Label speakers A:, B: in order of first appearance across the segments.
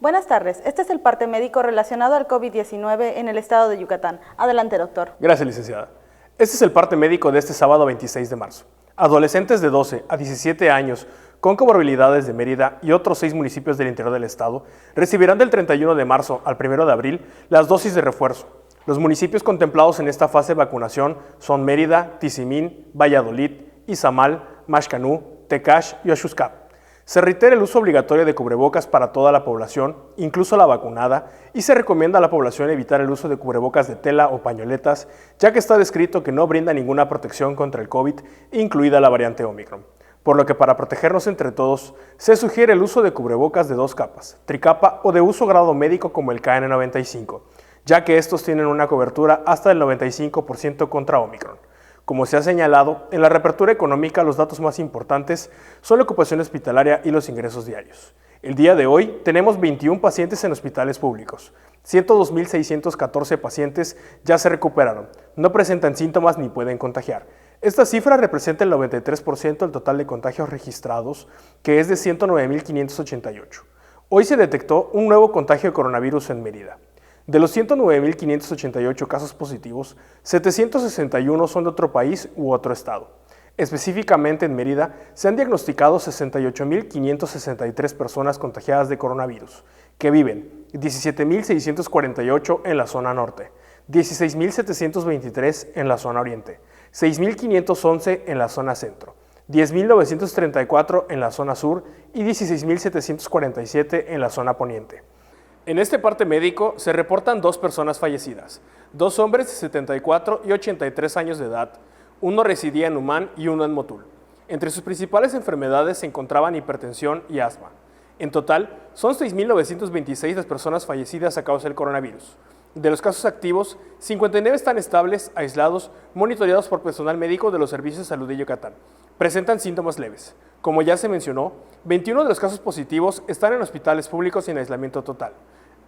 A: Buenas tardes, este es el parte médico relacionado al COVID-19 en el estado de Yucatán. Adelante, doctor.
B: Gracias, licenciada. Este es el parte médico de este sábado 26 de marzo. Adolescentes de 12 a 17 años con comorbilidades de Mérida y otros 6 municipios del interior del estado recibirán del 31 de marzo al 1 de abril las dosis de refuerzo. Los municipios contemplados en esta fase de vacunación son Mérida, Tizimín, Valladolid, Izamal, Maxcanú, Tecash y Oaxuscap. Se reitera el uso obligatorio de cubrebocas para toda la población, incluso la vacunada, y se recomienda a la población evitar el uso de cubrebocas de tela o pañoletas, ya que está descrito que no brinda ninguna protección contra el COVID, incluida la variante Omicron. Por lo que para protegernos entre todos, se sugiere el uso de cubrebocas de 2 capas, tricapa o de uso grado médico como el KN95, ya que estos tienen una cobertura hasta del 95% contra Omicron. Como se ha señalado, en la reapertura económica los datos más importantes son la ocupación hospitalaria y los ingresos diarios. El día de hoy tenemos 21 pacientes en hospitales públicos. 102.614 pacientes ya se recuperaron, no presentan síntomas ni pueden contagiar. Esta cifra representa el 93% del total de contagios registrados, que es de 109.588. Hoy se detectó un nuevo contagio de coronavirus en Mérida. De los 109.588 casos positivos, 761 son de otro país u otro estado. Específicamente en Mérida se han diagnosticado 68.563 personas contagiadas de coronavirus, que viven 17.648 en la zona norte, 16.723 en la zona oriente, 6.511 en la zona centro, 10.934 en la zona sur y 16.747 en la zona poniente. En este parte médico se reportan 2 personas fallecidas, 2 hombres de 74 y 83 años de edad, uno residía en Humán y uno en Motul. Entre sus principales enfermedades se encontraban hipertensión y asma. En total, son 6.926 las personas fallecidas a causa del coronavirus. De los casos activos, 59 están estables, aislados, monitoreados por personal médico de los servicios de salud de Yucatán. Presentan síntomas leves. Como ya se mencionó, 21 de los casos positivos están en hospitales públicos y en aislamiento total.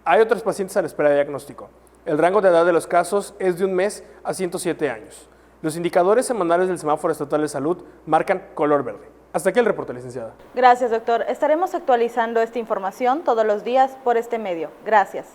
B: Hay otros pacientes a la espera de diagnóstico. El rango de edad de los casos es de 1 mes a 107 años. Los indicadores semanales del semáforo estatal de salud marcan color verde. Hasta aquí el reporte, licenciada.
A: Gracias, doctor. Estaremos actualizando esta información todos los días por este medio. Gracias.